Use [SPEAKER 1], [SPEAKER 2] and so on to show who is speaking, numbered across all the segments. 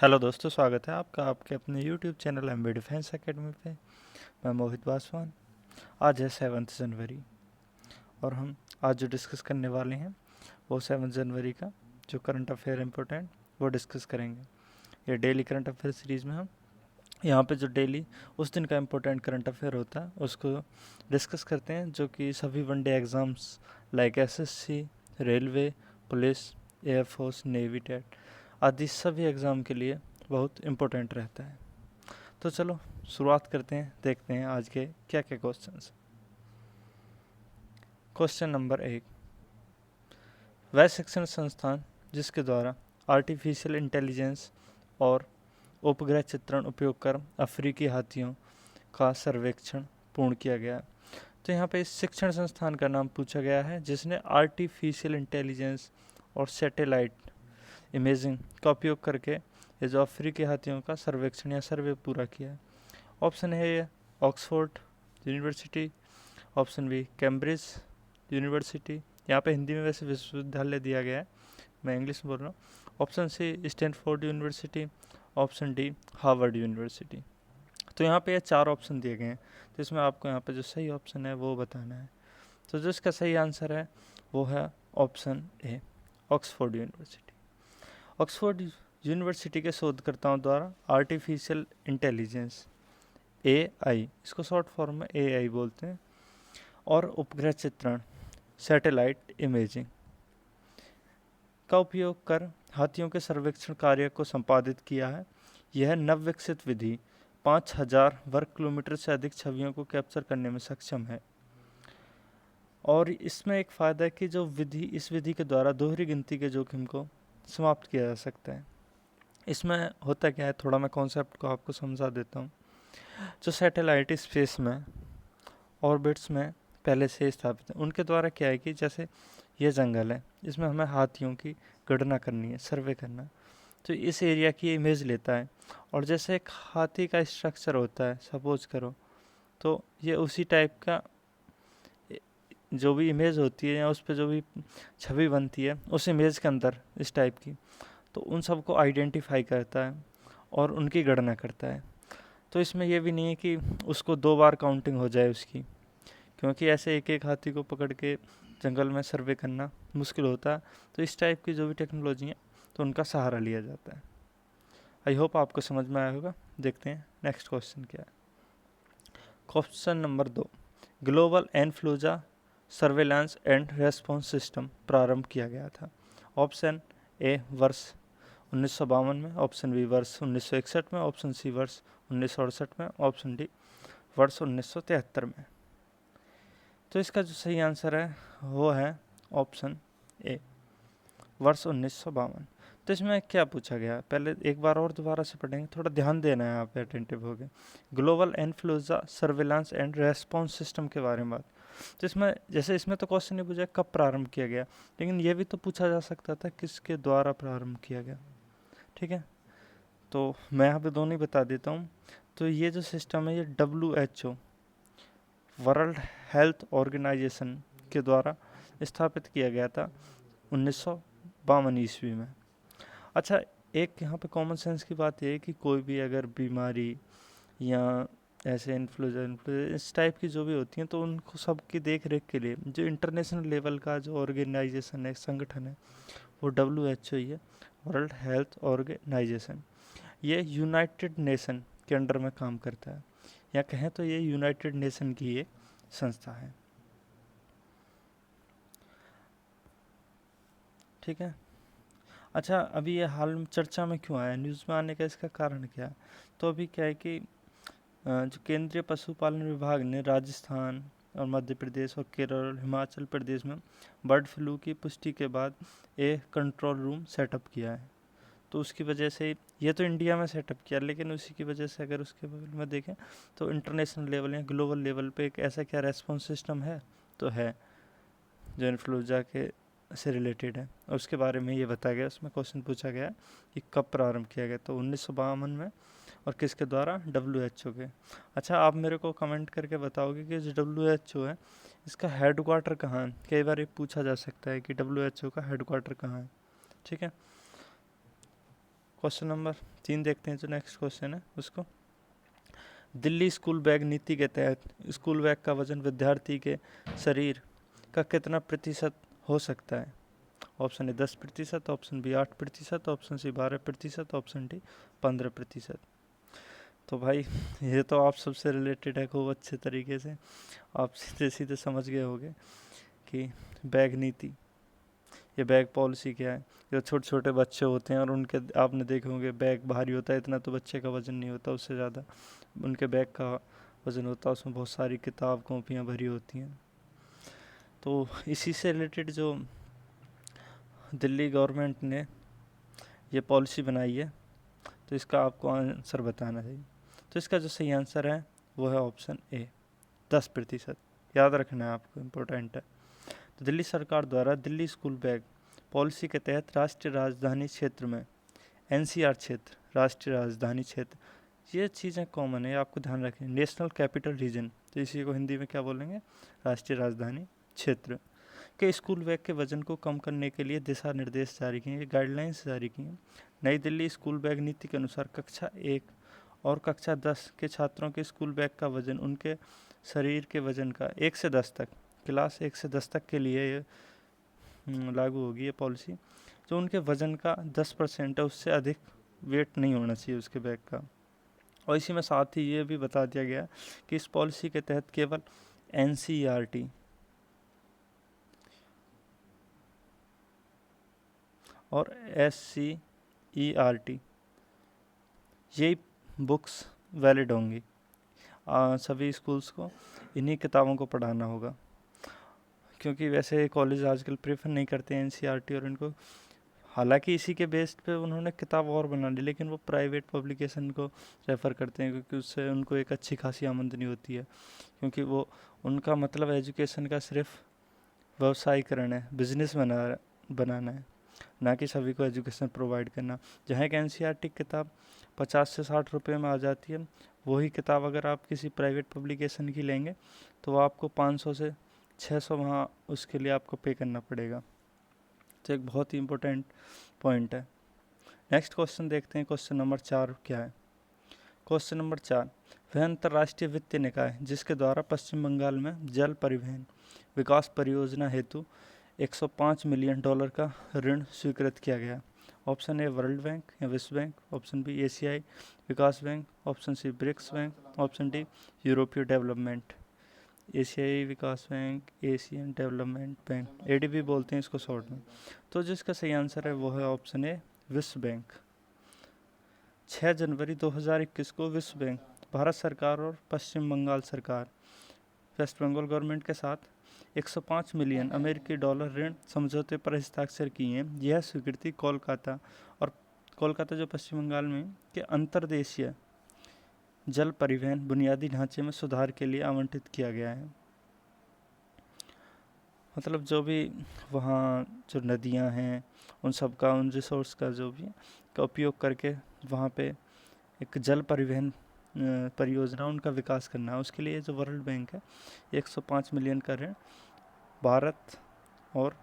[SPEAKER 1] Hello दोस्तों, स्वागत है आपका आपके अपने YouTube channel MB defence academy पे। मैं मोहित पासवान। आज है 7 जनवरी और हम आज जो डिस्कस करने वाले हैं वो 7 जनवरी का जो करंट अफेयर इम्पोर्टेंट वो डिस्कस करेंगे। ये डेली करंट अफेयर सीरीज़ में हम यहाँ पे जो डेली उस दिन का इम्पोर्टेंट करंट अफेयर होता है उसको डिस्कस करते हैं, जो कि सभी one day exams like SSC, railway, police, air force, navy, TET आदि सभी एग्ज़ाम के लिए बहुत इम्पोर्टेंट रहता है। तो चलो शुरुआत करते हैं, देखते हैं आज के क्या क्या क्वेश्चंस। क्वेश्चन नंबर 1, वह शिक्षण संस्थान जिसके द्वारा आर्टिफिशियल इंटेलिजेंस और उपग्रह चित्रण उपयोग कर अफ्रीकी हाथियों का सर्वेक्षण पूर्ण किया गया। तो यहाँ पे इस शिक्षण संस्थान का नाम पूछा गया है जिसने आर्टिफिशियल इंटेलिजेंस और सैटेलाइट इमेजिंग का उपयोग करके ये जो अफ्रीकी हाथियों का सर्वेक्षण या सर्वे पूरा किया है। ऑप्शन है Oxford University, option B Cambridge University, यहाँ पे हिंदी में वैसे विश्वविद्यालय दिया गया है, मैं इंग्लिश में बोल रहा हूँ। Option C Stanford University, option D Harvard University. तो यहाँ पे ये 4 ऑप्शन दिए गए हैं, तो इसमें आपको यहाँ पे जो सही ऑप्शन है वो बताना है। तो जो इसका सही आंसर है वो है ऑप्शन ए, ऑक्सफोर्ड यूनिवर्सिटी। ऑक्सफोर्ड यूनिवर्सिटी के शोधकर्ताओं द्वारा आर्टिफिशियल इंटेलिजेंस AI, इसको शॉर्ट फॉर्म में AI बोलते हैं, और उपग्रह चित्रण सैटेलाइट इमेजिंग का उपयोग कर हाथियों के सर्वेक्षण कार्य को संपादित किया है। यह नवविकसित विधि 5000 वर्ग किलोमीटर से अधिक छवियों को कैप्चर करने में सक्षम है। और इसमें एक फ़ायदा है कि जो इस विधि के द्वारा दोहरी गिनती के जोखिम को समाप्त किया जा सकता है। इसमें होता क्या है, थोड़ा मैं कॉन्सेप्ट को आपको समझा देता हूँ। जो सैटेलाइट स्पेस में ऑर्बिट्स में पहले से स्थापित है, उनके द्वारा क्या है कि जैसे ये जंगल है, इसमें हमें हाथियों की गणना करनी है, सर्वे करना है, तो इस एरिया की इमेज लेता है। और जैसे एक हाथी का स्ट्रक्चर होता है सपोज करो, तो ये उसी टाइप का जो भी इमेज होती है या उस पर जो भी छवि बनती है उस इमेज के अंदर इस टाइप की, तो उन सबको आइडेंटिफाई करता है और उनकी गणना करता है। तो इसमें यह भी नहीं है कि उसको 2 बार काउंटिंग हो जाए उसकी, क्योंकि ऐसे एक एक हाथी को पकड़ के जंगल में सर्वे करना मुश्किल होता है। तो इस टाइप की जो भी टेक्नोलॉजी है तो उनका सहारा लिया जाता है। आई होप आपको समझ में आया होगा। देखते हैं नेक्स्ट क्वेश्चन क्या है। Question number 2, global influenza surveillance and response system प्रारंभ किया गया था। ऑप्शन ए वर्ष 1952 में, ऑप्शन बी वर्ष 1961 में, ऑप्शन सी वर्ष 1968 में, ऑप्शन डी वर्ष 1973 में। तो इसका जो सही आंसर है वो है ऑप्शन ए, वर्ष 1952। तो इसमें क्या पूछा गया, पहले एक बार और दोबारा से पढ़ेंगे, थोड़ा ध्यान देना है, आप अटेंटिव हो गए। Global influenza surveillance and response system के बारे में बात। तो इसमें जैसे इसमें तो क्वेश्चन नहीं पूछा कब प्रारंभ किया गया, लेकिन ये भी तो पूछा जा सकता था किसके द्वारा प्रारंभ किया गया। ठीक है, तो मैं यहाँ पे दोनों ही बता देता हूँ। तो ये जो सिस्टम है ये WHO वर्ल्ड हेल्थ ऑर्गेनाइजेशन के द्वारा स्थापित किया गया था 1952 ईस्वी में। अच्छा, एक यहाँ पे कॉमन सेंस की बात यह है कि कोई भी अगर बीमारी या ऐसे इन्फ्लुएंजा इस टाइप की जो भी होती हैं, तो उनको सबकी देख रेख के लिए जो इंटरनेशनल लेवल का जो ऑर्गेनाइजेशन है, संगठन है, वो WHO ही है, वर्ल्ड हेल्थ ऑर्गेनाइजेशन। ये यूनाइटेड नेशन के अंडर में काम करता है, या कहें तो ये यूनाइटेड नेशन की एक संस्था है। ठीक है। अच्छा, अभी ये हाल में चर्चा में क्यों आया, न्यूज़ में आने का इसका कारण क्या है? तो अभी क्या है कि जो केंद्रीय पशुपालन विभाग ने राजस्थान और मध्य प्रदेश और केरल हिमाचल प्रदेश में बर्ड फ्लू की पुष्टि के बाद एक कंट्रोल रूम सेटअप किया है। तो उसकी वजह से ये तो इंडिया में सेटअप किया, लेकिन उसी की वजह से अगर उसके बगल में देखें तो इंटरनेशनल लेवल या ग्लोबल लेवल पे एक ऐसा क्या रेस्पॉन्स सिस्टम है, तो है जो इन्फ्लुएंजा के से रिलेटेड है। और उसके बारे में ये बताया गया, उसमें क्वेश्चन पूछा गया कि कब प्रारंभ किया गया, तो 1952 में, और किसके द्वारा, WHO के। अच्छा, आप मेरे को कमेंट करके बताओगे कि जो WHO है इसका हेड क्वार्टर कहाँ है। कई बार ये पूछा जा सकता है कि WHO का हेड क्वार्टर कहाँ है। ठीक है, क्वेश्चन नंबर 3 देखते हैं, जो नेक्स्ट क्वेश्चन है उसको। दिल्ली स्कूल बैग नीति के तहत स्कूल बैग का वजन विद्यार्थी के शरीर का कितना प्रतिशत हो सकता है? Option A 10%, option B 8%, option C 12%, option D 15%। तो भाई ये तो आप सबसे रिलेटेड है खूब अच्छे तरीके से, आप सीधे सीधे समझ गए होंगे कि बैग नीति, ये बैग पॉलिसी क्या है। जो छोटे छोटे बच्चे होते हैं और उनके आपने देखे होंगे बैग भारी होता है, इतना तो बच्चे का वजन नहीं होता, उससे ज़्यादा उनके बैग का वजन होता है, उसमें बहुत सारी किताब कॉपियाँ भरी होती हैं। तो इसी से रिलेटेड जो दिल्ली गवर्नमेंट ने ये पॉलिसी बनाई है, तो इसका आपको आंसर बताना चाहिए। तो इसका जो सही आंसर है वो है ऑप्शन ए 10%। याद रखना है आपको, इम्पोर्टेंट है। तो दिल्ली सरकार द्वारा दिल्ली स्कूल बैग पॉलिसी के तहत राष्ट्रीय राजधानी क्षेत्र में, एनसीआर क्षेत्र, राष्ट्रीय राजधानी क्षेत्र, ये चीज़ें कॉमन है, आपको ध्यान रखें। नेशनल कैपिटल रीजन, तो इसी को हिंदी में क्या बोलेंगे, राष्ट्रीय राजधानी क्षेत्र के स्कूल बैग के वजन को कम करने के लिए दिशा निर्देश जारी किए, गाइडलाइंस जारी की हैं। नई दिल्ली स्कूल बैग नीति के अनुसार कक्षा 1 और कक्षा 10 के छात्रों के स्कूल बैग का वजन उनके शरीर के वजन का 1 से 10 तक, क्लास 1 से 10 तक के लिए ये लागू होगी ये पॉलिसी। जो उनके वजन का 10% है उससे अधिक वेट नहीं होना चाहिए उसके बैग का। और इसी में साथ ही ये भी बता दिया गया कि इस पॉलिसी के तहत केवल एनसीईआरटी और एससीईआरटी ये बुक्स वैलिड होंगी। सभी स्कूल्स को इन्हीं किताबों को पढ़ाना होगा, क्योंकि वैसे कॉलेज आजकल प्रेफर नहीं करते हैं एनसीईआरटी और इनको, हालांकि इसी के बेस्ड पे उन्होंने किताब और बना ली, लेकिन वो प्राइवेट पब्लिकेशन को रेफ़र करते हैं, क्योंकि उससे उनको एक अच्छी खासी आमदनी होती है, क्योंकि वो उनका मतलब एजुकेशन का सिर्फ व्यवसायीकरण है, बिजनेस बनाना है, ना कि सभी को एजुकेशन प्रोवाइड करना। जहाँ एक एनसीईआरटी किताब 50 से 60 रुपये में आ जाती है, वही किताब अगर आप किसी प्राइवेट पब्लिकेशन की लेंगे तो आपको 500 से 600 वहाँ उसके लिए आपको पे करना पड़ेगा। तो एक बहुत ही इम्पोर्टेंट पॉइंट है। नेक्स्ट क्वेश्चन देखते हैं, क्वेश्चन नंबर 4 क्या है। क्वेश्चन नंबर 4, वह अंतर्राष्ट्रीय वित्तीय निकाय जिसके द्वारा पश्चिम बंगाल में जल परिवहन विकास परियोजना हेतु $105 मिलियन का ऋण स्वीकृत किया गया। ऑप्शन ए वर्ल्ड बैंक या विश्व बैंक, ऑप्शन बी एशियाई विकास bank, option c BRICS bank, option d यूरोपीय डेवलपमेंट, एशियाई विकास bank, Asian development bank, ADB बोलते हैं इसको शॉर्ट में। तो जिसका सही आंसर है वो है ऑप्शन ए विश्व बैंक। 6 जनवरी 2021 को विश्व बैंक, भारत सरकार और पश्चिम बंगाल सरकार, वेस्ट बंगाल गवर्नमेंट के साथ 105 मिलियन अमेरिकी डॉलर ऋण समझौते पर हस्ताक्षर किए हैं। यह स्वीकृति कोलकाता जो पश्चिम बंगाल में के अंतर्देशीय जल परिवहन बुनियादी ढांचे में सुधार के लिए आवंटित किया गया है। मतलब जो भी वहाँ जो नदियाँ हैं उन सब का, उन रिसोर्स का जो भी का उपयोग करके वहाँ पे एक जल परिवहन परियोजना उनका विकास करना है, उसके लिए जो वर्ल्ड बैंक है 105 मिलियन का ऋण भारत और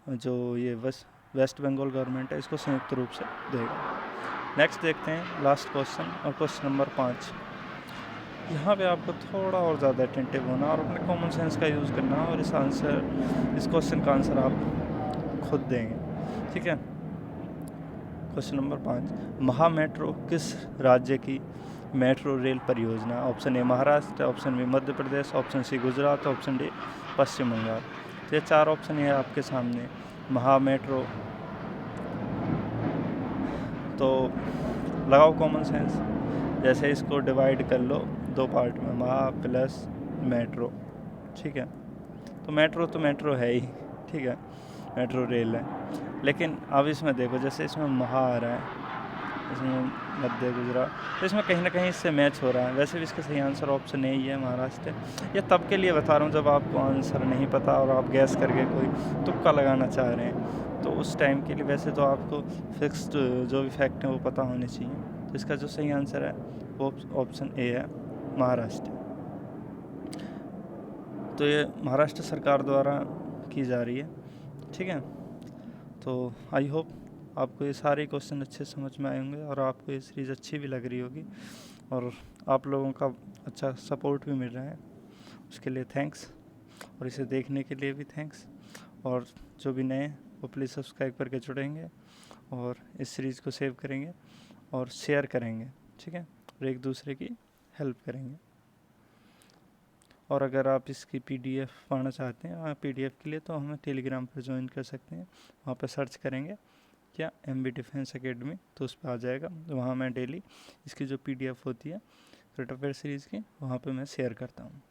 [SPEAKER 1] जो ये वेस्ट बंगाल गवर्नमेंट है इसको संयुक्त रूप से देगा। नेक्स्ट देखते हैं लास्ट क्वेश्चन, और क्वेश्चन नंबर 5। यहाँ पे आपको थोड़ा और ज़्यादा अटेंटिव होना और अपने कॉमन सेंस का यूज़ करना, और इस क्वेश्चन का आंसर आप खुद देंगे, ठीक है। क्वेश्चन नंबर 5, महा मेट्रो किस राज्य की मेट्रो रेल परियोजना? Option a Maharashtra, option b Madhya Pradesh, option c Gujarat, option d Paschim Bengal. तो ये 4 ऑप्शन है आपके सामने। महा मेट्रो, तो लगाओ कॉमन सेंस, जैसे इसको डिवाइड कर लो 2 पार्ट में, महा प्लस मेट्रो, ठीक है। तो मेट्रो है ही, ठीक है, मेट्रो रेल है। लेकिन अब इसमें देखो, जैसे इसमें महा आ रहा है, इसमें मध्य गुजरात, तो इसमें कहीं ना कहीं इससे मैच हो रहा है। वैसे भी इसका सही आंसर ऑप्शन ए ही है, महाराष्ट्र। ये तब के लिए बता रहा हूँ जब आपको आंसर नहीं पता और आप गैस करके कोई तुक्का लगाना चाह रहे हैं, तो उस टाइम के लिए। वैसे तो आपको फिक्स्ड जो भी फैक्ट हैं वो पता होने चाहिए। तो इसका जो सही आंसर है वो ऑप्शन ए है, महाराष्ट्र। तो ये महाराष्ट्र सरकार द्वारा की जा रही है, ठीक है। तो आई होप आपको ये सारे क्वेश्चन अच्छे समझ में आए होंगे और आपको ये सीरीज़ अच्छी भी लग रही होगी और आप लोगों का अच्छा सपोर्ट भी मिल रहा है, उसके लिए थैंक्स। और इसे देखने के लिए भी थैंक्स। और जो भी नए वो प्लीज़ सब्सक्राइब करके जुड़ेंगे और इस सीरीज़ को सेव करेंगे और शेयर करेंगे, ठीक है, और एक दूसरे की हेल्प करेंगे। और अगर आप इसकी पीडीएफ पढ़ना चाहते हैं पीडीएफ के लिए, तो हमें टेलीग्राम पर ज्वाइन कर सकते हैं। वहाँ पर सर्च करेंगे क्या MB डिफेंस एकेडमी, तो उस पर आ जाएगा। वहाँ मैं डेली इसकी जो पीडीएफ होती है करंट अफेयर सीरीज़ की, वहाँ पे मैं शेयर करता हूँ।